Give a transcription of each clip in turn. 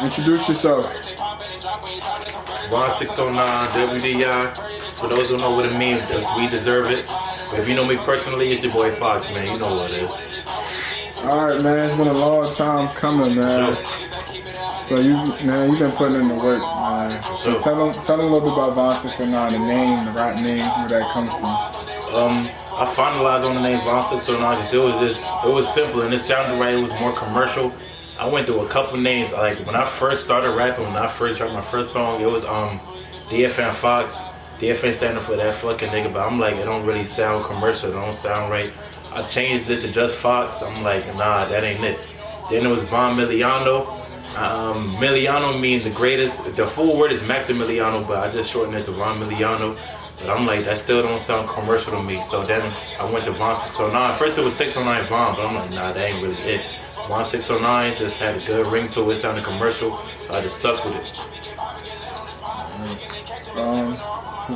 Introduce yourself. Von609, WDI. For those who know what it means, we deserve it. But if you know me personally, it's your boy Fox, man. You know what it is. Alright, man. It's been a long time coming, man. So you've been putting in the work, man. So tell them a little bit about Von609, the name, the rap name, where that comes from. I finalized on the name Von609 because it was simple and it sounded right. It was more commercial. I went through a couple names. Like when I first started rapping, when I first dropped my first song, it was DFN Fox. DFN standing for that fucking nigga, but I'm like, it don't really sound commercial. It don't sound right. I changed it to just Fox. I'm like, nah, that ain't it. Then it was Von Miliano. Miliano means the greatest. The full word is Maximiliano, but I just shortened it to Von Miliano. But I'm like, that still don't sound commercial to me. So then I went to Von609. First it was 609 Von, but I'm like, nah, that ain't really it. Von609 just had a good ring to it. It sounded commercial, so I just stuck with it.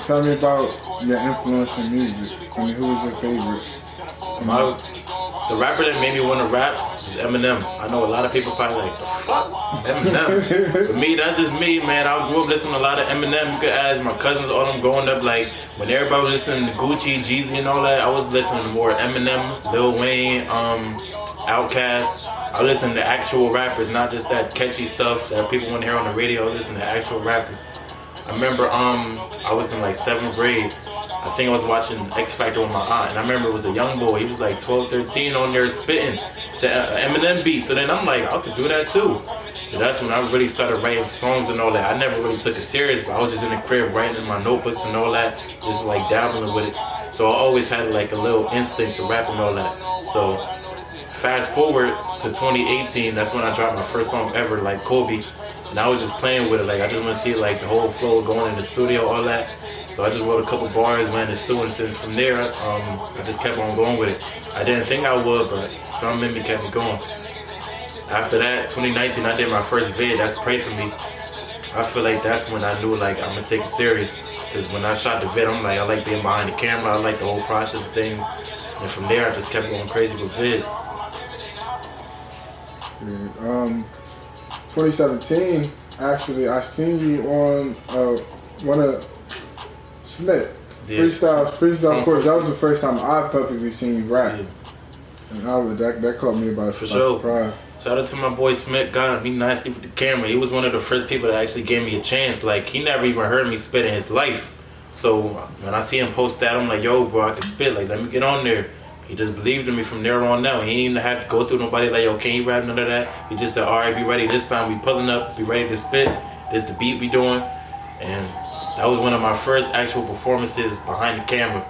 Tell me about your influence in music. I mean, who was your favorite? The rapper that made me want to rap is Eminem. I know a lot of people probably like, the fuck? Eminem. For me, that's just me, man. I grew up listening to a lot of Eminem. You could ask my cousins, all them growing up, like, when everybody was listening to Gucci, Jeezy, and all that, I was listening to more Eminem, Lil Wayne, Outkast. I listen to actual rappers, not just that catchy stuff that people want to hear on the radio. I listen to actual rappers. I remember I was in like 7th grade. I think I was watching X Factor with my aunt, and I remember it was a young boy. He was like 12, 13 on there spitting to Eminem beat. So then I'm like, I could do that too. So that's when I really started writing songs and all that. I never really took it serious, but I was just in the crib writing in my notebooks and all that, just like dabbling with it. So I always had like a little instinct to rap and all that. So fast forward to 2018, that's when I dropped my first song ever, like Kobe. And I was just playing with it, like I just want to see like the whole flow going in the studio, all that. So I just wrote a couple bars, went in the studio, and since from there, I just kept on going with it. I didn't think I would, but something in me kept me going. After that, 2019, I did my first vid, that's Pray For Me. I feel like that's when I knew like I'm gonna take it serious. Because when I shot the vid, I'm like, I like being behind the camera, I like the whole process of things. And from there, I just kept going crazy with vids. 2017, actually, I seen you on one of Smith. Yeah. Freestyle course. That was the first time I publicly seen you rap. Yeah. And that caught me by surprise. Shout out to my boy Smith. God, he nasty with the camera. He was one of the first people that actually gave me a chance. Like, he never even heard me spit in his life. So when I see him post that, I'm like, yo, bro, I can spit. Like, let me get on there. He just believed in me from there on out. He didn't even have to go through nobody like, yo, can you rap, none of that. He just said, all right, be ready this time. We pulling up, be ready to spit. This the beat we doing. And that was one of my first actual performances behind the camera.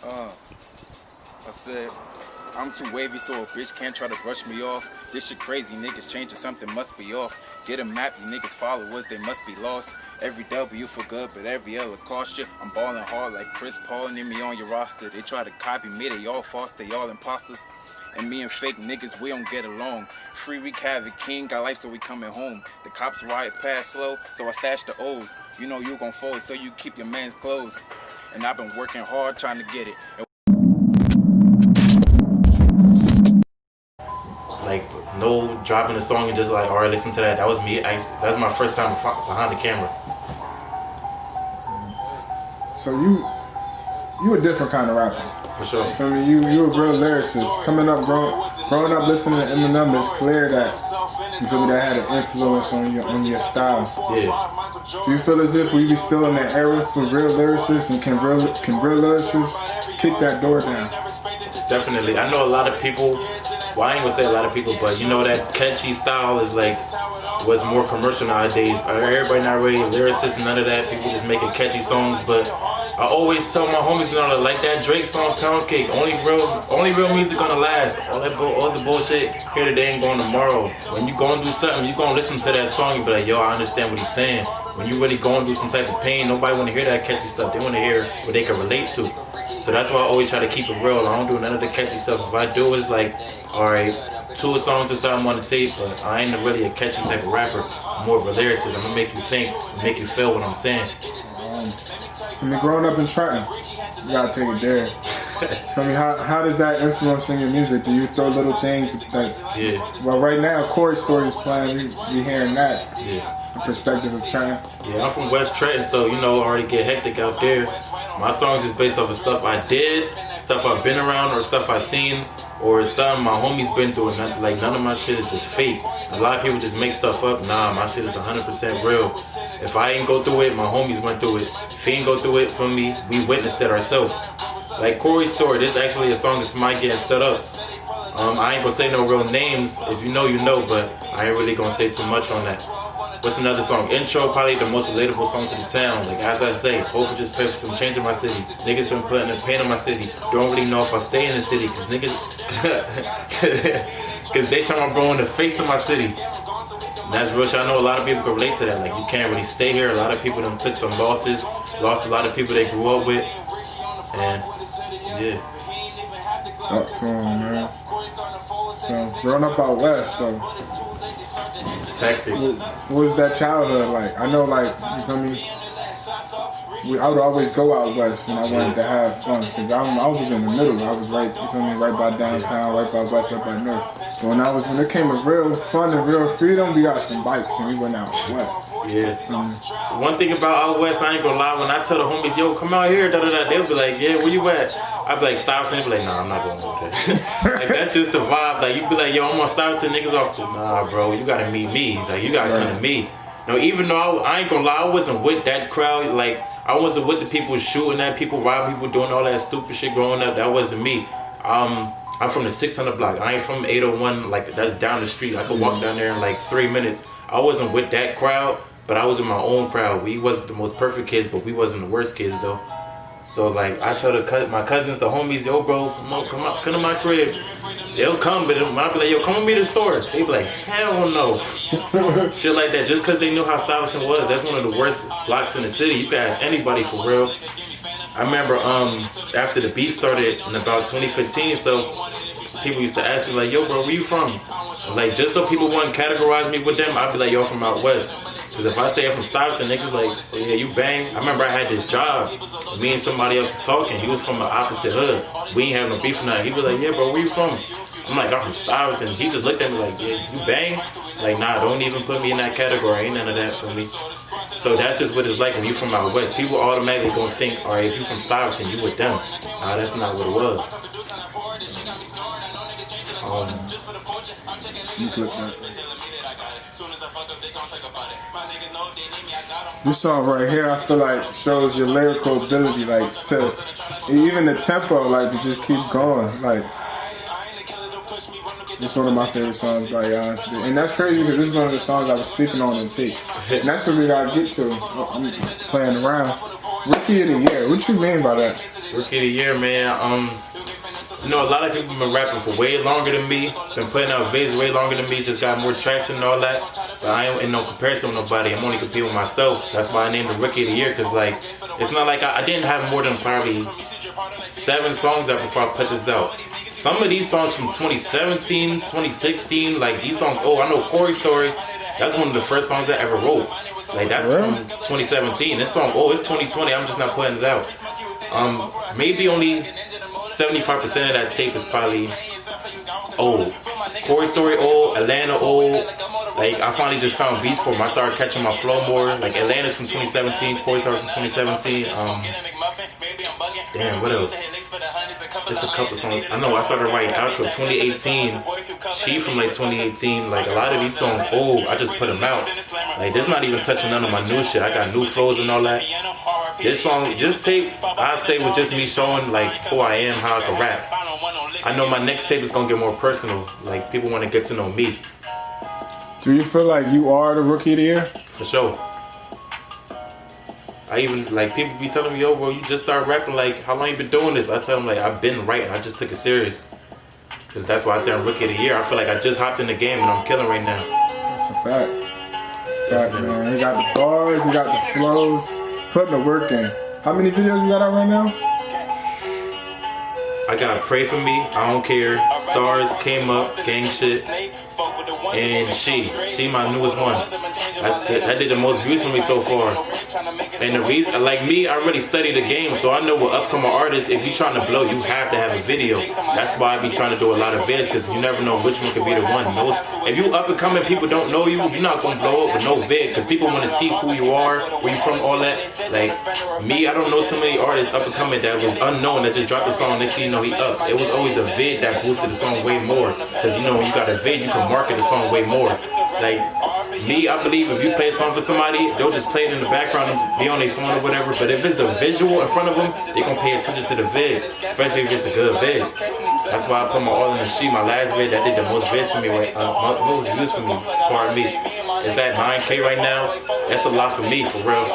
I said, I'm too wavy so a bitch can't try to brush me off. This shit crazy, niggas changing, something must be off. Get a map, you niggas followers, they must be lost. Every W for good, but every L will cost you. I'm balling hard like Chris Paul, and me on your roster. They try to copy me, they all false, they all imposters. And me and fake niggas, we don't get along. Free Reek Havoc, King got life, so we coming home. The cops riot past slow, so I stash the O's. You know you gon' fold, so you keep your man's clothes. And I've been working hard trying to get it. Like, no dropping the song and just like, all right, listen to that. That was me. That was my first time behind the camera. So you a different kind of rapper. For sure. You feel me? You a real lyricist. Coming up, growing up listening to Eminem, it's clear that you feel me, that had an influence on your style. Yeah. Do you feel as if we be still in that era for real lyricists, and can real lyricists kick that door down? Definitely. I know a lot of people, well, I ain't gonna say a lot of people, but you know that catchy style is like what's more commercial nowadays. Everybody not really lyricists and none of that. People just making catchy songs, but I always tell my homies, you know, like that Drake song, Pound Cake, only real music gonna last. All the bullshit here today ain't going tomorrow. When you gonna do something, you gonna listen to that song, you be like, yo, I understand what he's saying. When you really going through some type of pain, nobody wanna hear that catchy stuff. They wanna hear what they can relate to. So that's why I always try to keep it real. I don't do none of the catchy stuff. If I do, it's like, all right, 2 songs or something on the tape, but I ain't really a catchy type of rapper. I'm more of a lyricist. I'm gonna make you think, make you feel what I'm saying. I mean, growing up in Trenton, you gotta take it there. I mean, how does that influence in your music? Do you throw little things that? Yeah. Well, right now, Corey Story is playing. We hearing that. Yeah. The perspective of Trenton. Yeah, I'm from West Trenton, so you know, I already get hectic out there. My songs is based off of stuff I did, stuff I've been around, or stuff I've seen, or something my homies been through. And like none of my shit is just fake. A lot of people just make stuff up. Nah, my shit is 100% real. If I ain't go through it, my homies went through it. If he ain't go through it for me, we witnessed it ourselves. Like Corey's Story, this is actually a song that's mine getting set up. I ain't gonna say no real names. If you know, you know, but I ain't really gonna say too much on that. What's another song? Intro, probably the most relatable song to the town. Like as I say, hope I just pray for some change in my city. Niggas been putting the pain in my city. Don't really know if I stay in the city, cause niggas, cause they shot my bro in the face of my city. And that's real shit. I know a lot of people can relate to that. Like you can't really stay here. A lot of people done took some losses, lost a lot of people they grew up with, and yeah. Talk to him, man. So growing up out west, though. It's hectic. What was that childhood like? I know, like, you feel me? I would always go out west when I wanted to have fun, because I was in the middle. I was right, you feel me, right by downtown, right by west, right by north. But when it came to real fun and real freedom, we got some bikes and we went out west. Yeah. One thing about out west, I ain't gonna lie, when I tell the homies, yo, come out here, they'll be like, yeah, where you at? I'd be like, Stuyvesant. They'd be like, nah, I'm not going over there. Like, that's just the vibe. Like, you be like, yo, I'm on Stuyvesant, niggas off the, nah, bro, you gotta meet me. Like, you gotta come to me. No, even though I ain't gonna lie, I wasn't with that crowd. Like, I wasn't with the people shooting at people, robbing people, doing all that stupid shit growing up. That wasn't me. I'm from the 600 block. I ain't from 801, like, that's down the street. I could walk down there in like 3 minutes. I wasn't with that crowd, but I was in my own crowd. We wasn't the most perfect kids, but we wasn't the worst kids, though. So, like, I tell my cousins, the homies, yo, bro, come to my crib. They'll come, but I'll be like, yo, come with me to the store. They be like, hell no. Shit like that, just because they knew how Stuyvesant was. That's one of the worst blocks in the city. You can ask anybody for real. I remember after the beef started in about 2015, so people used to ask me, like, yo, bro, where you from? Like, just so people wouldn't categorize me with them, I'd be like, yo, from out west. Because if I say I'm from Stuyvesant, niggas like, oh, yeah, you bang. I remember I had this job. Me and somebody else was talking. He was from the opposite hood. We ain't have no beef or nothing. He was like, yeah, bro, where you from? I'm like, I'm from Stuyvesant. He just looked at me like, yeah, you bang? Like, nah, don't even put me in that category. Ain't none of that for me. So that's just what it's like when you from out west. People automatically gonna think, all right, if you from Stuyvesant, you with them. Nah, that's not what it was. You clip that. This song right here, I feel like shows your lyrical ability, like to even the tempo, like to just keep going. Like, it's one of my favorite songs by you, honestly. And that's crazy because this is one of the songs I was sleeping on and tape. And that's what we gotta get to. I'm playing around. Rookie of the Year. What you mean by that? Rookie of the Year, man. You know, a lot of people have been rapping for way longer than me, been putting out vids way longer than me, just got more traction and all that. But I ain't in no comparison with nobody. I'm only competing with myself. That's why I named it Rookie of the Year, because, like, it's not like I didn't have more than probably 7 songs out before I put this out. Some of these songs from 2017, 2016, like, these songs, I know Corey Story, that's one of the first songs I ever wrote. Like, that's from 2017. This song, it's 2020, I'm just not putting it out. Maybe only 75% of that tape is probably old. Corey Story old, Atlanta old. Like, I finally just found beats for him. I started catching my flow more. Like, Atlanta's from 2017, Corey Story from 2017. Damn, what else? Just a couple songs. I know I started writing outro 2018. She from like 2018. Like, a lot of these songs old. I just put them out. Like, this not even touching none of my new shit. I got new flows and all that. This song, this tape, I say was just me showing like who I am, how I can rap. I know my next tape is gonna get more personal. Like, people want to get to know me. Do you feel like you are the Rookie of the Year? For sure. I even, like, people be telling me, yo, bro, you just started rapping. Like, how long you been doing this? I tell them, like, I've been writing. I just took it serious. Because that's why I say I'm Rookie of the Year. I feel like I just hopped in the game and I'm killing right now. That's a fact. That's a fact, man. You got the bars, you got the flows, putting the work in. How many videos you got out right now? I got Pray For Me, I Don't Care, Stars, Came Up, Gang Shit, and She my newest one. That did the most views for me so far. And the reason, like me, I really study the game, so I know with upcoming artists, if you're trying to blow, you have to have a video. That's why I be trying to do a lot of vids, because you never know which one could be the one. If you up and coming, people don't know you, you're not gonna blow up with no vid, because people want to see who you are, where you from, all that. Like me, I don't know too many artists up and coming that was unknown that just dropped a song, next thing you know he up. It was always a vid that boosted the song way more, because you know when you got a vid, you can market the song way more. Like me, I believe if you play a song for somebody, they'll just play it in the background and be on their phone or whatever. But if it's a visual in front of them, they gonna pay attention to the vid, especially if it's a good vid. That's why I put my all in the She, my last vid that did the most vids for me, most views for me. Pardon me. It's at 9K right now. That's a lot for me, for real.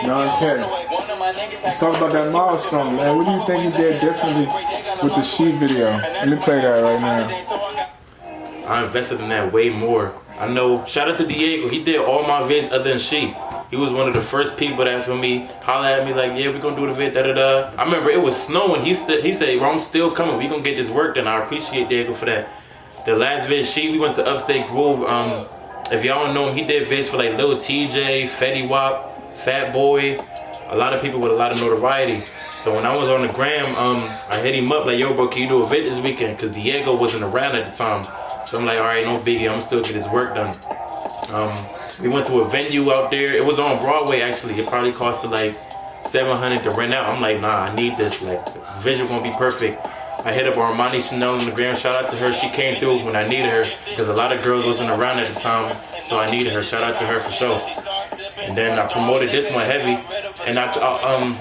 9K. Let's talk about that milestone, man. What do you think you did differently with the She video? Let me play that right now. I invested in that way more. I know, shout out to Diego, he did all my vids other than She. He was one of the first people that for me, holla at me like, yeah, we gonna do the vid, da-da-da. I remember it was snowing, he said, well, I'm still coming, we gonna get this work done. I appreciate Diego for that. The last vid, She, we went to Upstate Grove. If y'all don't know him, he did vids for like Lil TJ, Fetty Wap, Fat Boy, a lot of people with a lot of notoriety. So when I was on the gram, I hit him up like, yo bro, can you do a vid this weekend? Cause Diego wasn't around at the time. So I'm like, all right, no biggie, I'm still get his work done. We went to a venue out there. It was on Broadway actually. It probably costed like $700 to rent out. I'm like, nah, I need this. Like, the visual gonna be perfect. I hit up Armani Chanel on the gram. Shout out to her. She came through when I needed her because a lot of girls wasn't around at the time, so I needed her. Shout out to her for sure. And then I promoted this one heavy. And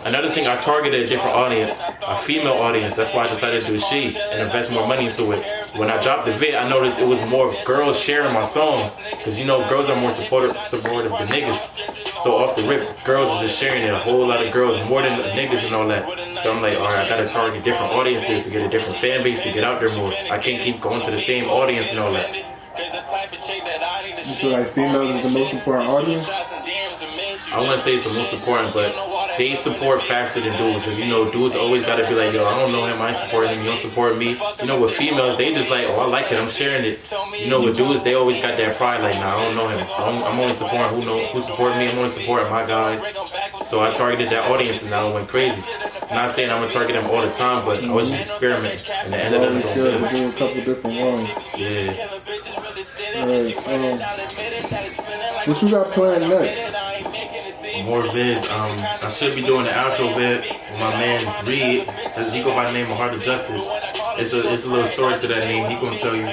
another thing, I targeted a different audience, a female audience. That's why I decided to do She and invest more money into it. When I dropped the vid, I noticed it was more girls sharing my song, because you know girls are more supportive than niggas. So off the rip, girls are just sharing it. A whole lot of girls, more than niggas and all that. So I'm like, all right, I gotta target different audiences to get a different fan base to get out there more. I can't keep going to the same audience and all that. You feel like females is the most important audience? I wouldn't say it's the most important, but they support faster than dudes, because you know dudes always gotta be like, yo, I don't know him, I ain't supporting him, you don't support me. You know, with females, they just like, oh, I like it, I'm sharing it. You know, with dudes, they always got that pride, like, nah, I don't know him, I'm only supporting who support me, I'm only supporting my guys. So I targeted that audience and now it went crazy. I'm not saying I'm gonna target them all the time, but I was just experimenting, and the end of them is good to do a couple different ones. Yeah. What you got planned next? More vids. I should be doing the outro vid with my man Reed, because he go by the name of Heart of Justice. It's a little story to that name. He gonna tell you.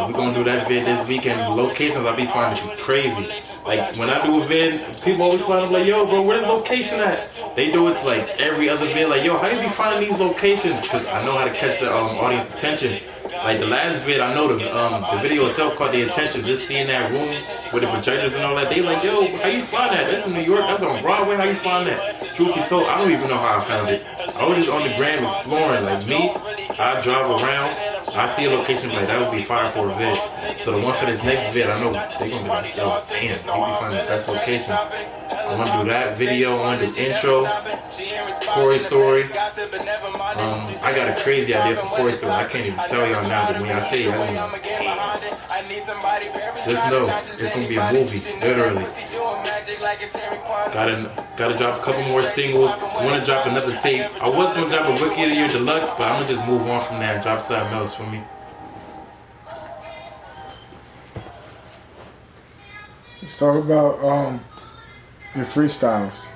We're gonna do that vid this weekend. The locations I be finding to be crazy. Like when I do a vid, people always find like, yo, bro, where's the location at? They do it to like every other vid. Like, yo, how you be finding these locations? Because I know how to catch the audience attention. Like the last vid, I know the video itself caught the attention. Just seeing that room with the projectors and all that, they like, yo, how you find that? That's in New York, that's on Broadway, how you find that? Truth be told, I don't even know how I found it. I was just on the gram exploring. Like me, I drive around, I see a location like that would be fire for a vid. So the one for this next vid, I know they're gonna be like, yo, damn, you be finding the best locations. I want to do that video, I want to do intro, Corey story. I got a crazy idea for Corey story. I can't even tell y'all now, but when I say it, I don't know. Just know, it's going to be a movie, literally. Gotta drop a couple more singles. I want to drop another tape. I was going to drop a Rookie of the Year Deluxe, but I'm going to just move on from that and drop something else for me. Let's talk about your freestyles,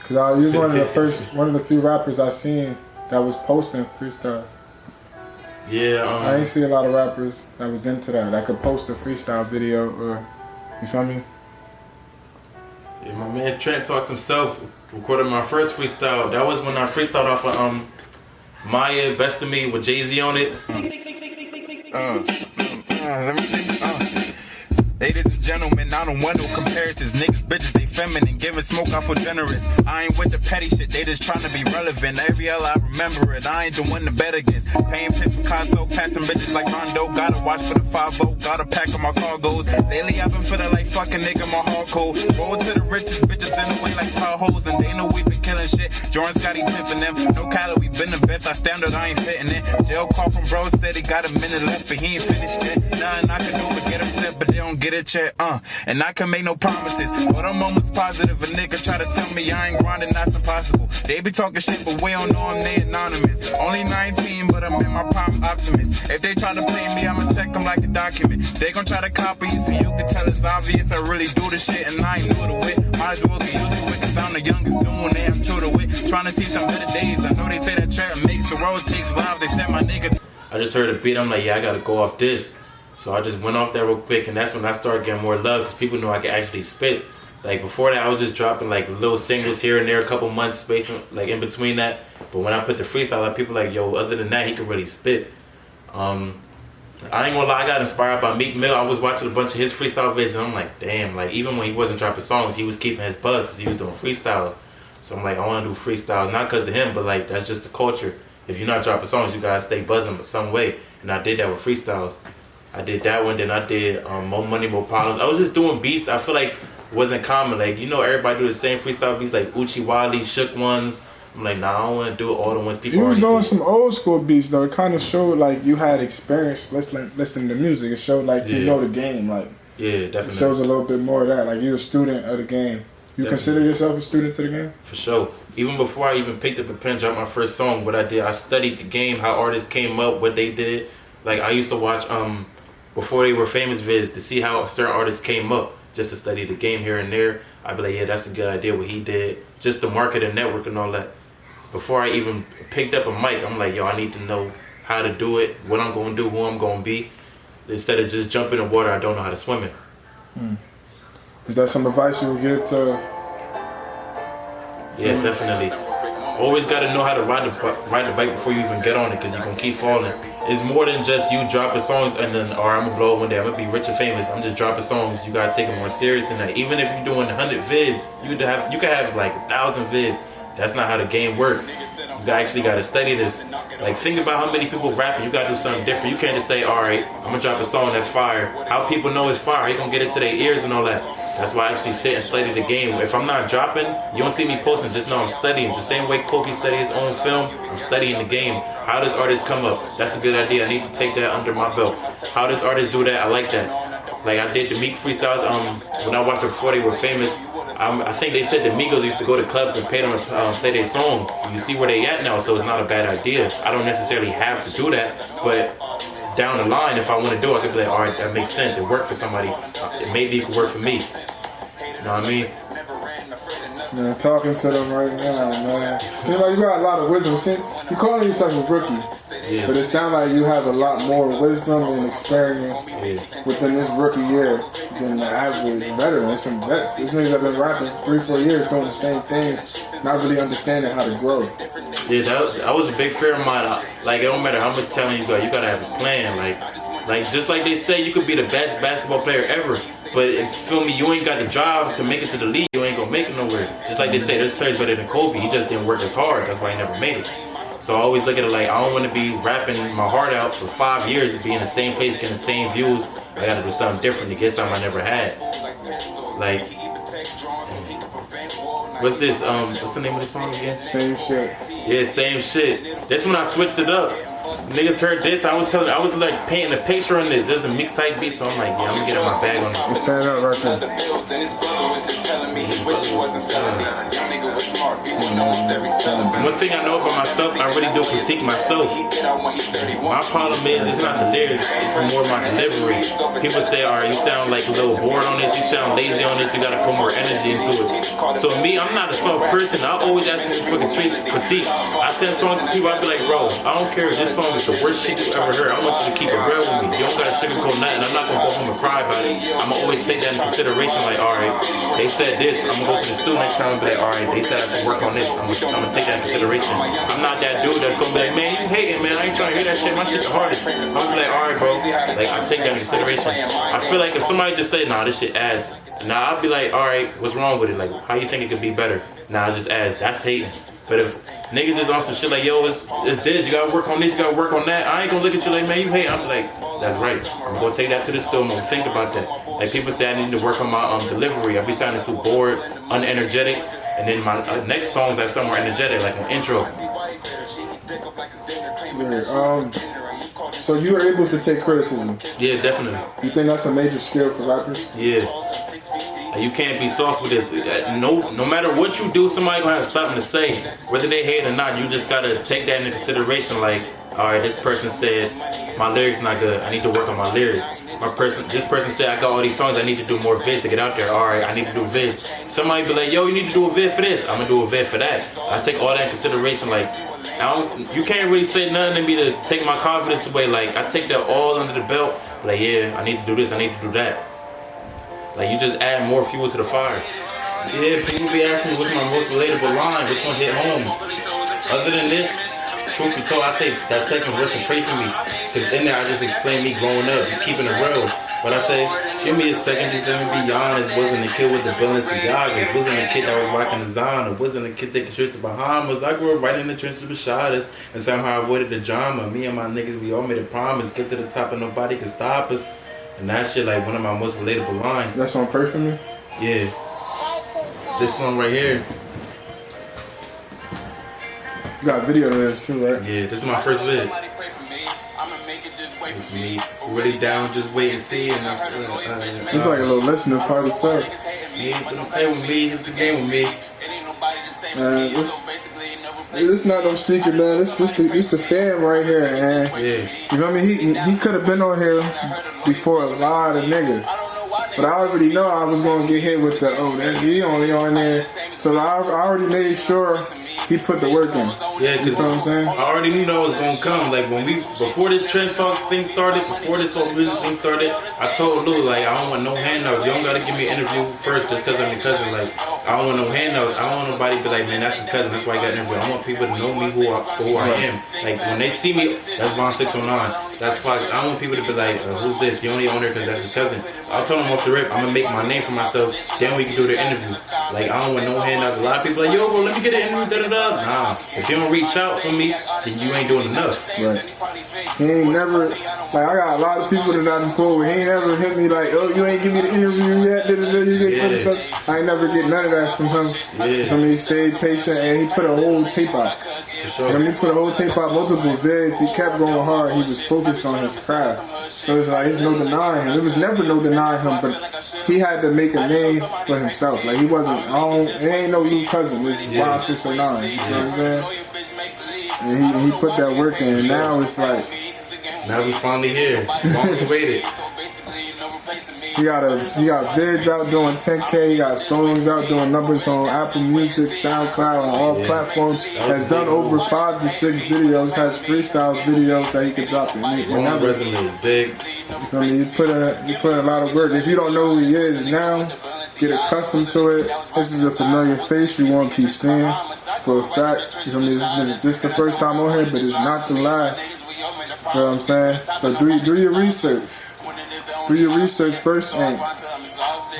cause you was one of the few rappers I seen that was posting freestyles. Yeah, I ain't see a lot of rappers that was into that could post a freestyle video, or you feel me? Yeah, my man Trenton Talks himself recorded my first freestyle. That was when I freestyled off of Maya, Best of Me with Jay-Z on it. Let me see. Ladies and gentlemen, I don't want no comparisons. Niggas, bitches, they feminine, giving smoke, I feel generous. I ain't with the petty shit, they just trying to be relevant. Every L I remember it, I ain't the one to bet against. Paying piss Picasso, passing bitches like Rondo. Gotta watch for the 5-0, gotta pack on my cargoes. Lately I've been feeling like fucking nigga, my heart cold. Roll to the richest bitches in the way like potholes, and they know we been killing shit. Jordan Scotty pimping them, no calorie, been the best. I stand out, I ain't fitting it. Jail call from bro, said he got a minute left, but he ain't finished it. Nothing I can do but get upset, but they don't get a check, and I can make no promises, but I'm almost positive a nigga try to tell me I ain't grinding, that's impossible. They be talking shit, but we don't know I'm they anonymous. Only 19, but I'm in my prime optimist. If they try to play me, I'ma check them like a document. They gon' try to copy you, so you can tell it's obvious I really do the shit, and I ain't new to it. Might as well get used to it, cause I'm the youngest doing it, I'm true to it. Trying to see some better days, I know they say that trap makes the road takes lives, they sent my nigga. I just heard a beat, I'm like, yeah, I gotta go off this. So I just went off that real quick, and that's when I started getting more love, because people know I can actually spit. Like before that, I was just dropping like little singles here and there, a couple months spacing like in between that. But when I put the freestyle out, people like, yo, other than that, he could really spit. I ain't gonna lie, I got inspired by Meek Mill. I was watching a bunch of his freestyle videos, and I'm like, damn, like even when he wasn't dropping songs, he was keeping his buzz because he was doing freestyles. So I'm like, I want to do freestyles, not because of him, but like that's just the culture. If you're not dropping songs, you gotta stay buzzing some way. And I did that with freestyles. I did that one, then I did More Money, More Problems. I was just doing beats I feel like wasn't common. Like, you know, everybody do the same freestyle beats like Uchi Wally, Shook Ones. I'm like, nah, I don't want to do all the ones people already do. You was doing some old school beats though. It kind of showed like you had experience listening to music. It showed like you know the game. Like, yeah, definitely. It shows a little bit more of that. Like you're a student of the game. You consider yourself a student to the game? For sure. Even before I even picked up a pen, dropped my first song, what I did, I studied the game, how artists came up, what they did. Like I used to watch before they were famous vids to see how certain artists came up, just to study the game here and there. I'd be like, yeah, that's a good idea what he did. Just the market and network and all that. Before I even picked up a mic, I'm like, yo, I need to know how to do it, what I'm going to do, who I'm going to be. Instead of just jumping in the water I don't know how to swim in. Is that some advice you would give to... Yeah, definitely. Always got to know how to ride the bike before you even get on it, because you're going to keep falling. It's more than just you dropping songs and then, all right, I'm going to blow up one day, I'm going to be rich and famous. I'm just dropping songs. You got to take it more serious than that. Even if you're doing 100 vids, you could have like 1,000 vids. That's not how the game works. You actually got to study this. Like, think about how many people rapping. You got to do something different. You can't just say, all right, I'm going to drop a song that's fire. How people know it's fire? You going to get it to their ears and all that. That's why I actually sit and study the game. If I'm not dropping, you don't see me posting. Just know I'm studying. The same way Kobe studies his own film, I'm studying the game. How does artists come up? That's a good idea. I need to take that under my belt. How does artists do that? I like that. Like, I did the Meek freestyles when I watched them before they were famous. I think they said the Migos used to go to clubs and pay them to play their song. You see where they at now, so it's not a bad idea. I don't necessarily have to do that, but down the line, if I want to do it, I could be like, all right, that makes sense. It worked for somebody. Maybe it could work for me. You know what I mean? Man, talking to them right now, man. Seems like you got a lot of wisdom. You calling yourself a rookie, but it sounds like you have a lot more wisdom and experience within this rookie year than the average veteran. There's some vets. These niggas have been rapping 3-4 years doing the same thing, not really understanding how to grow. Yeah, that was a big fear of mine. Like, it don't matter how much talent you got, you gotta have a plan. Like just like they say, you could be the best basketball player ever, but if, feel me, you ain't got the drive to make it to the league, you ain't gonna make it nowhere. Just like they say, there's players better than Kobe. He just didn't work as hard. That's why he never made it. So I always look at it like, I don't want to be rapping my heart out for 5 years and be in the same place, getting the same views. I gotta do something different to get something I never had. Like, what's this? What's the name of the song again? Same shit. Yeah, same shit. That's when I switched it up. Niggas heard this. I was like painting a picture on this. There's a mix type beat, so I'm like, yeah, I'm gonna get in my bag on this. Let's turn it up right there. One thing I know about myself, I really do critique myself. My problem is, it's not the lyrics, it's more my delivery. People say, all right, you sound like a little bored on this, you sound lazy on this, you gotta put more energy into it. So me, I'm not a soft person. I always ask people for critique. I send songs to people, I be like, bro, I don't care, this song song is the worst shit you ever heard. I want you to keep it real with me. You don't gotta sugarcoat nothing. I'm not gonna go home and cry about it. I'm gonna always take that into consideration. Like, all right, they said this. I'm gonna go to the studio next time and be like, all right, they said I should work on this. I'm gonna take that into consideration. I'm not that dude that's gonna be like, man, you hating, man. I ain't trying to hear that shit. My shit the hardest. I'm gonna be like, all right, bro. Like, I take that into consideration. I feel like if somebody just say, nah, this shit ass. Nah, I'll be like, all right, what's wrong with it? Like, how you think it could be better? Nah, it's just ass. That's hating. But if niggas just on some shit like, yo, it's this, you gotta work on this, you gotta work on that, I ain't gonna look at you like, man, you hate. I'm like, that's right. I'm gonna take that to the store. I'm gonna think about that. Like people say, I need to work on my delivery. I be sounding too bored, unenergetic, and then my next songs are somewhere energetic, like an intro. Yeah, so you were able to take criticism. Yeah, definitely. You think that's a major skill for rappers? Yeah. You can't be soft with this. No matter what you do, somebody gonna have something to say. Whether they hate or not, you just gotta take that into consideration. Like, all right, this person said my lyrics not good. I need to work on my lyrics. This person said I got all these songs. I need to do more vids to get out there. All right, I need to do vids. Somebody be like, yo, you need to do a vid for this. I'm gonna do a vid for that. I take all that in consideration. Like, you can't really say nothing to me to take my confidence away. Like, I take that all under the belt. Like, yeah, I need to do this. I need to do that. Like, you just add more fuel to the fire. Yeah, people be asking me what's my most relatable line, which one hit home. Other than this, truth be told, I say that second verse and pray for me. Because in there, I just explain me growing up and keeping it real. But I say, give me a second, just let me be honest. Wasn't a kid with the balance of goggles. Wasn't a kid that was rocking the Zana. Wasn't a kid taking trips to Bahamas. I grew up right in the trenches with Shadas. And somehow avoided the drama. Me and my niggas, we all made a promise. Get to the top and nobody can stop us. And that shit like one of my most relatable lines. That song Pray For Me? Yeah. This song right here. You got a video of this too, right? Yeah, this is my first vid. Me really down, just wait and see. And it's like a little listening party too. Yeah, don't play with me, it's the game with me. Man, it's not no secret, man. It's the fam right here, man. Yeah. You know what I mean? He could have been on here before a lot of niggas. But I already know I was gonna get hit with the he only on there. So I already made sure he put the work in. Yeah, you know what I'm saying? I already knew that was gonna come. Like before this Trenton Talks thing started, before this whole music thing started, I told Lou like I don't want no handouts. You don't gotta give me an interview first just cause I'm your cousin. Like I don't want no handouts. I don't want nobody to be like, man, that's his cousin. That's why I got an interview. I want people to know me for who I am. Like when they see me, that's Von609. That's Fox. I don't want people to be like, who's this? You only on there because that's his cousin. I'll tell them off the rip. I'm gonna make my name for myself. Then we can do the interview. Like I don't want no handouts. A lot of people like, yo, bro, let me get an interview. Da da da. Nah, if you don't reach out for me, then you ain't doing enough. Right. He ain't never, like I got a lot of people that I'm cool with. He ain't never hit me like, oh, you ain't give me the interview yet. You get stuff. I ain't never get none of that from him. Yeah. So he stayed patient and he put a whole tape out. For sure. And he put a whole tape out, multiple vids. He kept going hard. He was focused on his craft. So it's like, there's no denying him. It was never no denying him, but he had to make a name for himself. Like he wasn't, it ain't no new cousin. It's Von609. You know what I'm saying? And he put that work in, and now it's like, now we finally here. Long waited. He got vids out doing 10K. He got songs out doing numbers on Apple Music, SoundCloud, on all platforms. Has done over 5 to 6 videos. Has freestyle videos that he could drop in. Long resume, big. I mean, he put in a lot of work. If you don't know who he is now, get accustomed to it. This is a familiar face you won't keep seeing. For a fact, you know what I mean, this the first time on here, but it's not the last. You know what I'm saying? So do your research. Do your research first and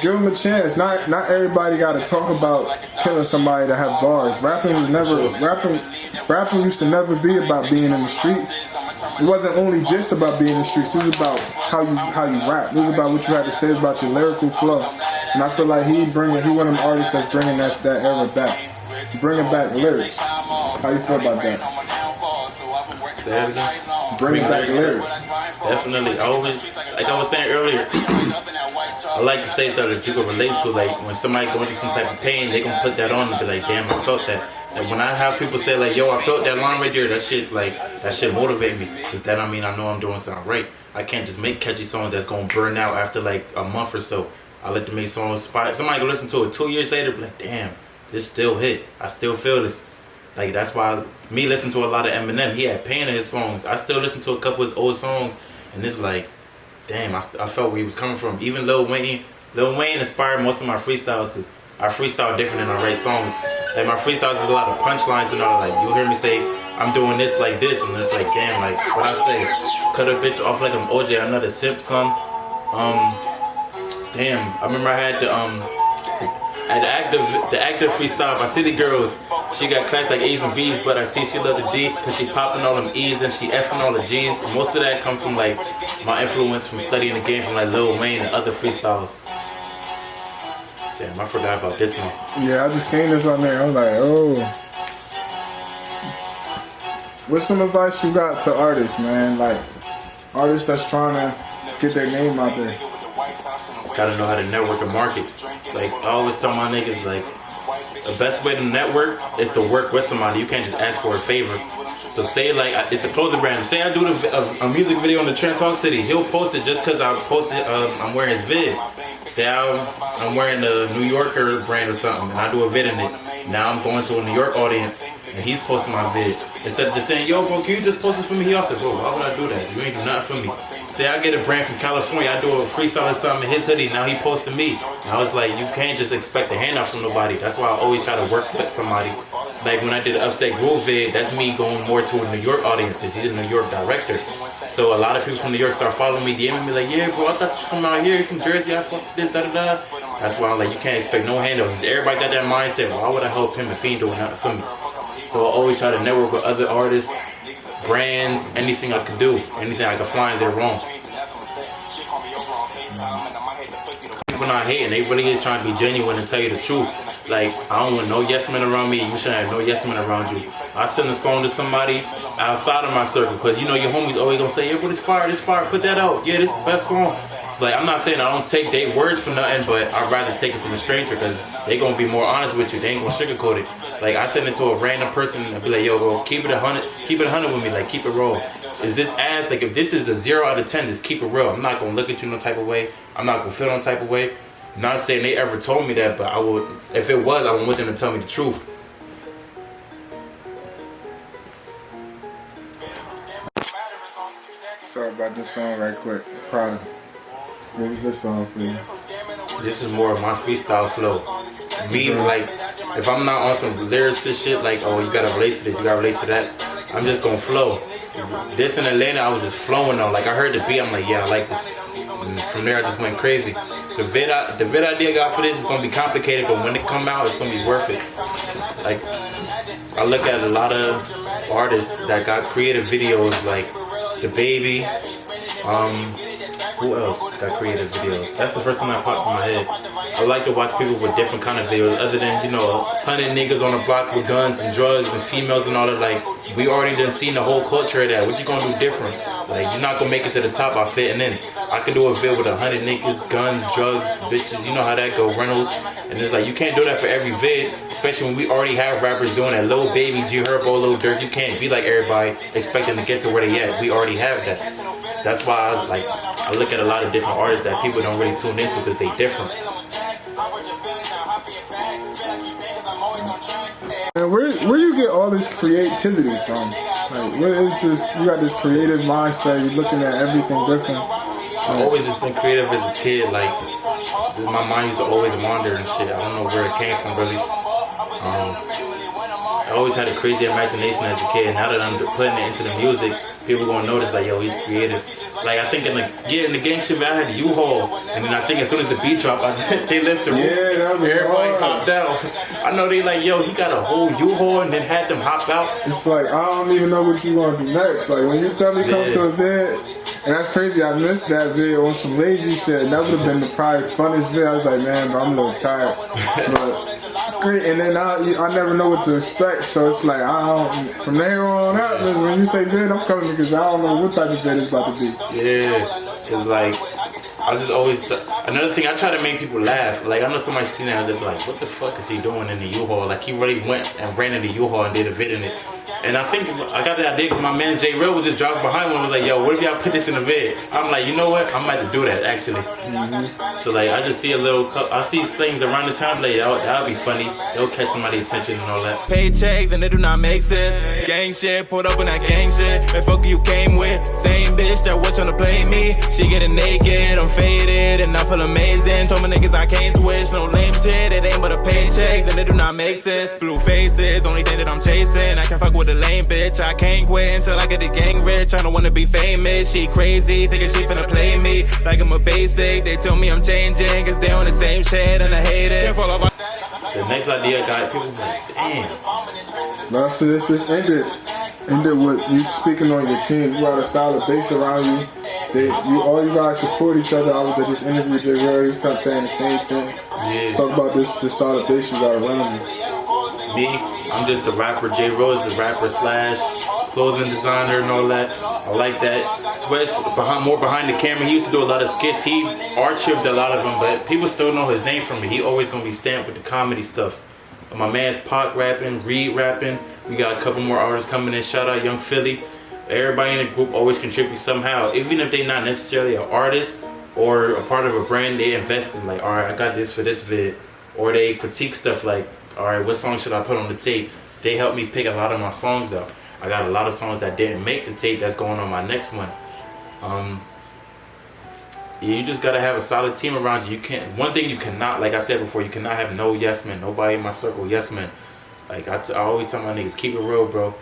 give them a chance. Not everybody got to talk about killing somebody to have bars. Rapping used to never be about being in the streets. It wasn't only just about being in the streets. It was about how you rap. It was about what you had to say. It was about your lyrical flow. And I feel like he one of them artists that's bringing that era back. Bringing back lyrics. How you feel about that? Say that again? Bringing back lyrics. Definitely. I always, like I was saying earlier, I like to say stuff that you can relate to. Like when somebody going through some type of pain, they gonna put that on and be like, damn, I felt that. Like when I have people say like, yo, I felt that line right there, that shit motivate me. Cause then I know I'm doing something right. I can't just make catchy songs that's gonna burn out after like a month or so. I like to make songs somebody gonna listen to it 2 years later, be like, damn. This still hit. I still feel this. Like that's why me listening to a lot of Eminem, he had pain in his songs. I still listen to a couple of his old songs, and it's like, damn, I felt where he was coming from. Even Lil Wayne inspired most of my freestyles because I freestyle different than I write songs. Like my freestyles is a lot of punchlines and all. Like you'll hear me say, I'm doing this like this, and it's like, damn, like what I say, cut a bitch off like I'm OJ, another simp son. Damn, I remember I had the active freestyle by City Girls. She got classed like A's and B's, but I see she loves the D because she popping all them E's and she effing all the G's. Most of that come from like my influence from studying the game from like Lil Wayne and other freestyles. Damn, I forgot about this one. Yeah, I just seen this on there. I was like, oh. What's some advice you got to artists, man? Like artists that's trying to get their name out there. Gotta know how to network and market. Like I always tell my niggas, like the best way to network is to work with somebody. You can't just ask for a favor. So say like it's a clothing brand. Say I do a music video on the Trenton Talks City. He'll post it just because I posted. I'm wearing his vid. Say I'm wearing the New Yorker brand or something, and I do a vid in it. Now I'm going to a New York audience, and he's posting my vid. Instead of just saying, yo, bro, can you just post this for me? He off the bro, why would I do that? You ain't do nothing for me. Say I get a brand from California, I do a freestyle or something in his hoodie, now he posted me. And I was like, you can't just expect a handout from nobody. That's why I always try to work with somebody. Like when I did the Upstate Groove vid, that's me going more to a New York audience because he's a New York director. So a lot of people from New York start following me, DMing me like, yeah, bro, I thought you from out here, you from Jersey, I fuck this, da-da-da. That's why I'm like, you can't expect no handouts. Everybody got that mindset, why would I help him if he ain't doing nothing for me? So I always try to network with other artists, brands, anything I could do, anything I could find they're wrong. People not hating, they really is trying to be genuine and tell you the truth. Like, I don't want no yes men around me, you shouldn't have no yes men around you. I send a song to somebody outside of my circle, because you know your homies always gonna say, yeah, but it's fire, put that out, yeah, this is the best song. So like, I'm not saying I don't take their words for nothing, but I'd rather take it from a stranger, because they gonna be more honest with you, they ain't gonna sugarcoat it. Like, I send it to a random person and be like, yo, bro, keep it 100 with me, like, keep it real. Is this ass, like, if this is a 0 out of 10, just keep it real. I'm not gonna look at you no type of way, I'm not gonna feel no type of way. I'm not saying they ever told me that, but I would, if it was, I would want them to tell me the truth. Sorry about this song right quick. Proud of. What was this song for you? This is more of my freestyle flow. Me, like, if I'm not on some lyrics and shit, like, oh, you gotta relate to this, you gotta relate to that, I'm just gonna flow. This in Atlanta, I was just flowing on. Like, I heard the beat, I'm like, yeah, I like this. And from there, I just went crazy. The vid idea I got for this is gonna be complicated, but when it come out, it's gonna be worth it. Like, I look at a lot of artists that got creative videos, like The Baby, who else got creative videos? That's the first one that popped in my head. I like to watch people with different kind of videos, other than, you know, 100 niggas on the block with guns and drugs and females and all that. Like, we already done seen the whole culture of that. What you gonna do different? Like, you're not gonna make it to the top by fitting in. I could do a video with 100 niggas, guns, drugs, bitches, you know how that go, rentals. And it's like, you can't do that for every vid, especially when we already have rappers doing that. Lil Baby, G Herbo, Lil Durk. You can't be like everybody expecting to get to where they at. We already have that. That's why I look at a lot of different artists that people don't really tune into because they different. And where you get all this creativity from? Like, what is this? You got this creative mindset. You're looking at everything different. I've always just been creative as a kid. Like, my mind used to always wander and shit. I don't know where it came from really. I always had a crazy imagination as a kid. Now that I'm putting it into the music, people gonna notice like, yo, he's creative. Like, I think in the gang shit, I had the U-Haul, and then I think as soon as the beat dropped, they lift the roof. Yeah, that was everybody hard. hopped out. I know they like, yo, he got a whole U-Haul and then had them hop out. It's like, I don't even know what you gonna do next. Like, when you tell me come to a vid, and that's crazy, I missed that vid on some lazy shit, and that would have been the probably funnest vid. I was like, man, bro, I'm a little tired. But great, and then I never know what to expect, so it's like, from there on out, when you say vid, I'm coming because I don't know what type of vid it's about to be. Yeah, it's like, I just always, another thing, I try to make people laugh. Like, I know somebody seen that, they're like, what the fuck is he doing in the U-Haul? Like, he really went and ran in the U-Haul and did a vid in it. And I think I got the idea because my man J Real was just driving behind one and was like, yo, what if y'all put this in the vid? I'm like, you know what? I might have to do that actually. So like, I just see I see things around the time like, yo, that'll be funny. It'll catch somebody's attention and all that. Paycheck, then it do not make sense. Gang shit, pulled up in that gang shit. And fuck you came with. Same bitch that was tryna play me. She getting naked, I'm faded, and I feel amazing. Told my niggas I can't switch, no lame shit. It ain't but a paycheck, then it do not make sense. Blue faces, only thing that I'm chasing. I can fuck with a lame bitch, I can't quit until I get the gang rich. I don't wanna be famous, she crazy, thinking she finna play me like I'm a basic. They tell me I'm changing, cause they on the same shit and I hate it. The next idea I got, people like, damn. Now, so this is ended with you speaking on your team. You got a solid base around you. All you guys support each other. I was at this interview with J Real. He's saying the same thing. Yeah. Let's talk about this solid base you got around you. Me, I'm just the rapper. J Real is the rapper / clothing designer and all that. I like that. Sweat's more behind the camera. He used to do a lot of skits. He archived a lot of them, but people still know his name from me. He always gonna be stamped with the comedy stuff. My man's Pac rapping, Reed rapping. We got a couple more artists coming in. Shout out Young Philly. Everybody in the group always contributes somehow. Even if they're not necessarily an artist or a part of a brand, they invest in like, all right, I got this for this vid. Or they critique stuff like, all right, what song should I put on the tape? They help me pick a lot of my songs up. I got a lot of songs that didn't make the tape that's going on my next one. You just gotta have a solid team around you. One thing you cannot, like I said before, you cannot have no yes men. Nobody in my circle yes men. Like I always tell my niggas, keep it real, bro.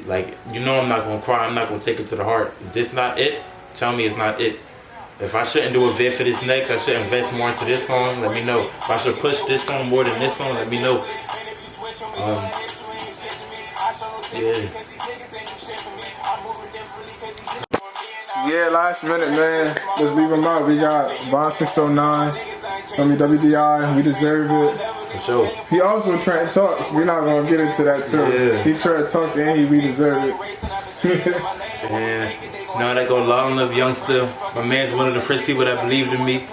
Like, you know I'm not gonna cry, I'm not gonna take it to the heart. If this not it, tell me it's not it. If I shouldn't do a vid for this next, I should invest more into this song, let me know. If I should push this song more than this song, let me know. Yeah, last minute, man. Let's leave them out. We got Von609, WDI, We Deserve It. For sure. He also Trenton Talks. We're not gonna get into that too. Yeah. He Trenton Talks and We Deserve It. Yeah. Now that go Long Live Youngster. My man's one of the first people that believed in me.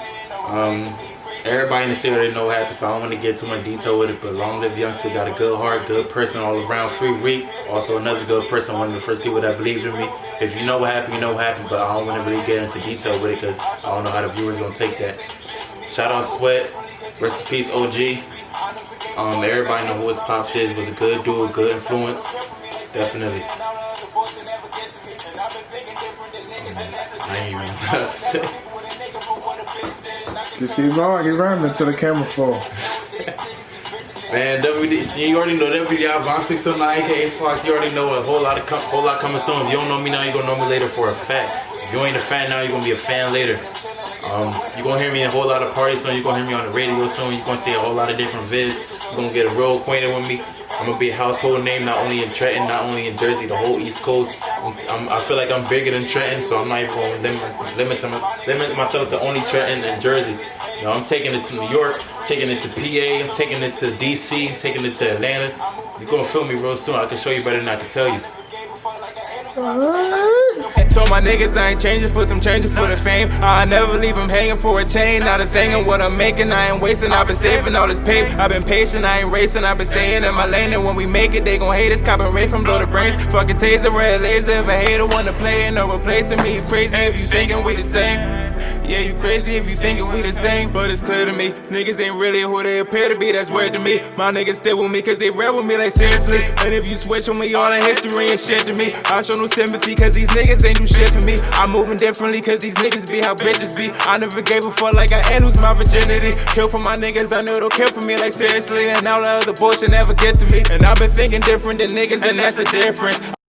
Everybody in the city already know what happened, so I don't want to get too much detail with it, but Long Live Youngster, got a good heart, good person all around. Free Reek, also another good person, one of the first people that believed in me. If you know what happened, you know what happened, but I don't want to really get into detail with it because I don't know how the viewers going to take that. Shout out Sweat, rest in peace OG. Everybody know who his pops is, was a good dude, good influence, definitely. I ain't even know what to say. Just keep going, keep rhyming until the camera fall. Man, you already know WDI, Von609, aka Fox. You already know a whole lot coming soon. If you don't know me now, you're gonna know me later for a fact. If you ain't a fan now, you're gonna be a fan later. You're gonna hear me in a whole lot of parties soon. You're gonna hear me on the radio soon. You're gonna see a whole lot of different vids. You're gonna get real acquainted with me. I'm gonna be a household name, not only in Trenton, not only in Jersey, the whole East Coast. I feel like I'm bigger than Trenton, so I'm not even going to limit myself to only Trenton and Jersey. You know, I'm taking it to New York, taking it to PA, I'm taking it to DC, I'm taking it to Atlanta. You're gonna feel me real soon. I can show you better than I can tell you. Told my niggas I ain't changing for some changing for the fame. I never leave them hanging for a chain. Not a thing of what I'm making, I ain't wasting. I've been saving all this paper. I've been patient, I ain't racing. I've been staying in my lane, and when we make it, they gon' hate us. Copping rate from blow the brains. Fucking taser, red laser. If a hater wanna play it, no replacing me. You crazy if you thinking we the same. Yeah, you crazy if you thinking we the same. But it's clear to me, niggas ain't really who they appear to be. That's weird to me. My niggas still with me cause they real with me, like seriously. And if you switch on me, all the history and shit to me. I show no sympathy cause these niggas ain't do shit for me. I'm moving differently cause these niggas be how bitches be. I never gave a fuck like I ain't lose my virginity. Kill for my niggas, I know it'll kill for me, like seriously. And all the other bullshit never get to me. And I've been thinking different than niggas, and that's the difference.